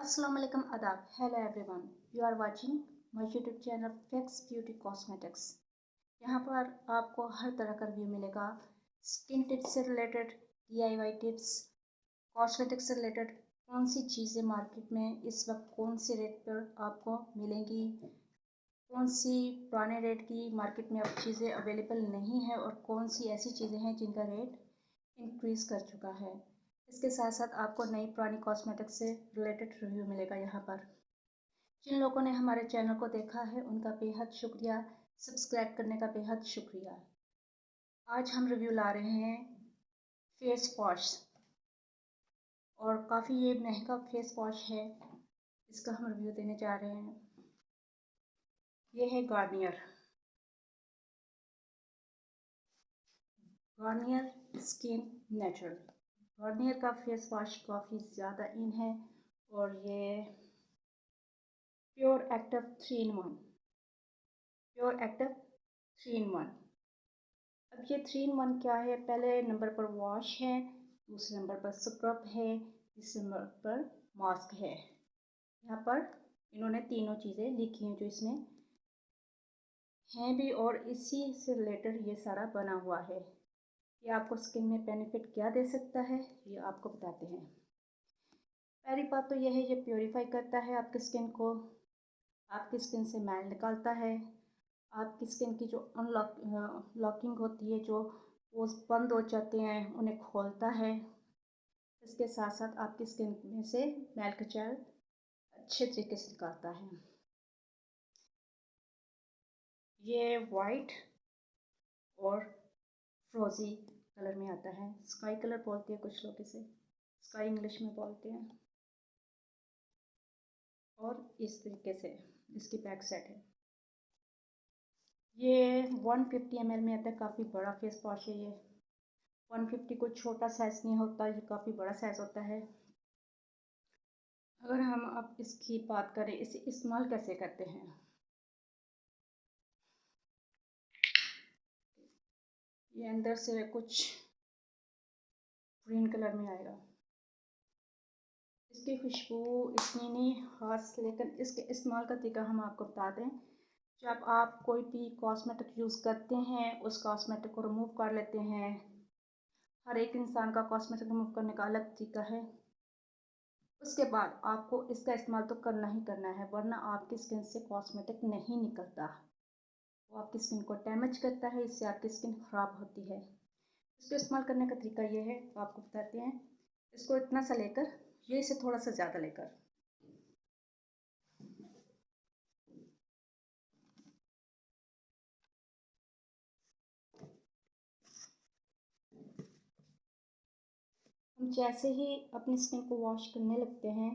अस्सलाम वालेकुम आदाब। Hello everyone, you are watching my YouTube channel flex beauty cosmetics. यहाँ पर आपको हर तरह का रिव्यू मिलेगा। स्किन टिप्स से रिलेटेड, डीआईवाई टिप्स, कॉस्मेटिक्स से रिलेटेड कौन सी चीज़ें मार्केट में इस वक्त कौन से रेट पर आपको मिलेंगी, कौन सी पुराने रेट की मार्केट में अब चीज़ें अवेलेबल नहीं है और कौन सी ऐसी चीज़ें हैं जिनका रेट इंक्रीज़ कर चुका है। इसके साथ साथ आपको नई पुरानी कॉस्मेटिक्स से रिलेटेड रिव्यू मिलेगा यहाँ पर। जिन लोगों ने हमारे चैनल को देखा है उनका बेहद शुक्रिया, सब्सक्राइब करने का बेहद शुक्रिया। आज हम रिव्यू ला रहे हैं फेस वॉश, और काफ़ी ये महंगा फेस वॉश है, इसका हम रिव्यू देने जा रहे हैं। ये है गार्नियर स्किन नेचुरल। गार्नियर का फेस वॉश काफ़ी ज़्यादा इन है और ये pure active 3 in 1 pure active 3 in 1। अब ये 3 in 1 क्या है? पहले नंबर पर वॉश है, दूसरे नंबर पर स्क्रब है, तीसरे नंबर पर मास्क है। यहाँ पर इन्होंने तीनों चीज़ें लिखी हैं जो इसमें हैं भी, और इसी से रिलेटेड ये सारा बना हुआ है। ये आपको स्किन में बेनिफिट क्या दे सकता है ये आपको बताते हैं। पहली बात तो यह है, ये प्योरीफाई करता है आपकी स्किन को, आपकी स्किन से मैल निकालता है, आपकी स्किन की जो लॉकिंग होती है, जो पोर्स बंद हो जाते हैं उन्हें खोलता है। इसके साथ साथ आपकी स्किन में से मैल कचैल अच्छे तरीके से निकालता है। ये वाइट और फ्रोजी कलर में आता है। स्काई कलर बोलते हैं कुछ लोग इसे, स्काई इंग्लिश में बोलते हैं। और इस तरीके से इसकी बैक साइड है। ये 150 ml में आता है, काफ़ी बड़ा फेस वॉश है ये। 150 कोई छोटा साइज़ नहीं होता, ये काफ़ी बड़ा साइज़ होता है। अगर हम अब इसकी बात करें, इसे इस्तेमाल कैसे करते हैं। ये अंदर से कुछ ग्रीन कलर में आएगा। इसकी खुशबू इतनी नहीं खास, लेकिन इसके इस्तेमाल का तरीका हम आपको बता दें। जब आप कोई भी कॉस्मेटिक यूज़ करते हैं, उस कॉस्मेटिक को रिमूव कर लेते हैं। हर एक इंसान का कॉस्मेटिक रिमूव करने का अलग तरीका है। उसके बाद आपको इसका इस्तेमाल तो करना ही करना है, वरना आपकी स्किन से कॉस्मेटिक नहीं निकलता। वो आपकी स्किन को डैमेज करता है, इससे आपकी स्किन ख़राब होती है। इसको इस्तेमाल करने का तरीका ये है, आपको बताते हैं। इसको इतना सा लेकर, ये इसे थोड़ा सा ज़्यादा लेकर, हम जैसे ही अपनी स्किन को वॉश करने लगते हैं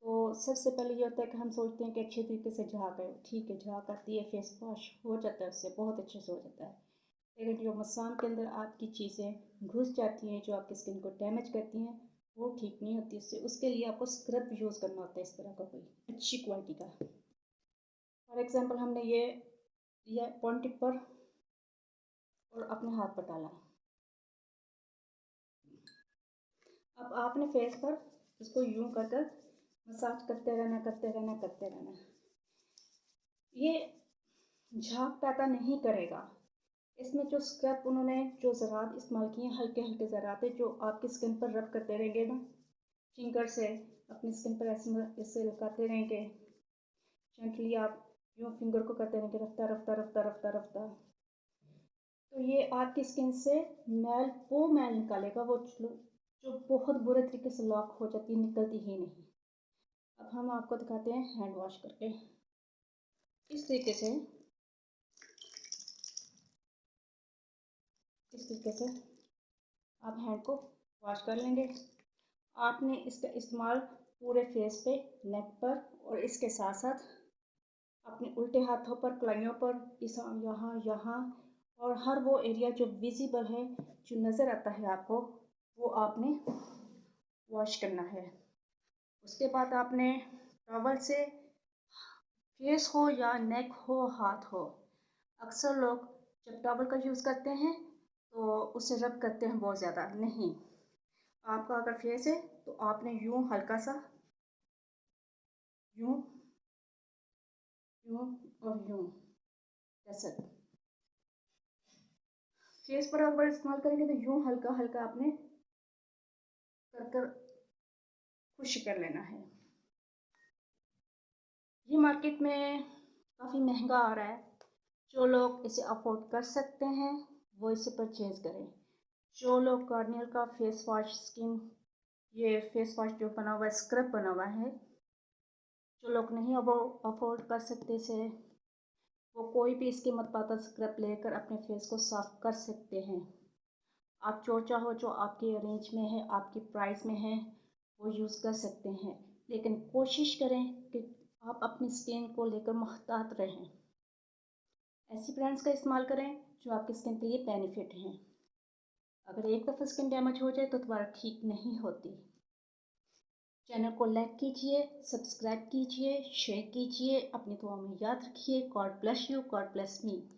तो सबसे पहले ये होता है कि हम सोचते हैं कि अच्छे तरीके से झाग है, ठीक है झाग आती है, फेस वॉश हो जाता है, उससे बहुत अच्छे से हो जाता है। लेकिन जो मसान के अंदर आपकी चीज़ें घुस जाती हैं, जो आपकी स्किन को डैमेज करती हैं, वो ठीक नहीं होती। उससे उसके लिए आपको स्क्रब यूज़ करना होता है, इस तरह का कोई अच्छी क्वालिटी का। फॉर एग्ज़ाम्पल हमने ये लिया पॉइंट टिप पर और अपने हाथ पर डाला। अब आपने फेस पर इसको यूं कर मसाज करते रहना, करते रहना, करते रहना। ये झाग पैदा नहीं करेगा। इसमें जो स्क्रब उन्होंने जो ज़रात इस्तेमाल किए हैं, हल्के हल्के ज़रात है, जो आपकी स्किन पर रब करते रहेंगे ना, फिंगर से अपनी स्किन पर ऐसे लगाते रहेंगे। जेंटली आप यूँ फिंगर को करते रहेंगे, रफ्ता रफ्ता रफ्ता रफ्ता रफ्ता, तो ये आपकी स्किन से मैल निकालेगा, वो जो बहुत बुरे तरीके से लॉक हो जाती है, निकलती ही नहीं। अब हम आपको दिखाते हैं हैंड वॉश करके। इस तरीके से आप हैंड को वॉश कर लेंगे। आपने इसका इस्तेमाल पूरे फेस पे, नेक पर और इसके साथ साथ अपने उल्टे हाथों पर, कलाइयों पर, इस यहाँ यहाँ और हर वो एरिया जो विजिबल है, जो नज़र आता है आपको, वो आपने वॉश करना है। उसके बाद आपने टॉवल से, फेस हो या नेक हो, हाथ हो, अक्सर लोग जब टॉवल का यूज़ करते हैं तो उसे रब करते हैं बहुत ज़्यादा। नहीं, आपका अगर फेस है तो आपने यूँ हल्का सा यूं यूं और यूं, ऐसा। फेस पर अगर इस्तेमाल करेंगे तो यूं हल्का हल्का आपने कर कर खुश कर लेना है। ये मार्केट में काफ़ी महंगा आ रहा है। जो लोग इसे अफोर्ड कर सकते हैं वो इसे परचेज करें। जो लोग गार्नियर का फेस वॉश ये फेस वॉश जो बना हुआ है, स्क्रब बना हुआ है, जो लोग नहीं अफोर्ड कर सकते इसे, वो कोई भी इसकी मतपाता स्क्रब लेकर अपने फेस को साफ कर सकते हैं। आप जो चाहो, जो आपकी रेंज में है, आपकी प्राइस में है, वो यूज़ कर सकते हैं। लेकिन कोशिश करें कि आप अपनी स्किन को लेकर मुहतात रहें। ऐसी ब्रांड्स का इस्तेमाल करें जो आपकी स्किन के लिए बेनिफिट हैं। अगर एक दफ़ा स्किन डैमेज हो जाए तो दोबारा ठीक नहीं होती। चैनल को लाइक कीजिए, सब्सक्राइब कीजिए, शेयर कीजिए, अपनी दुआ में याद रखिए। God bless you, God bless me.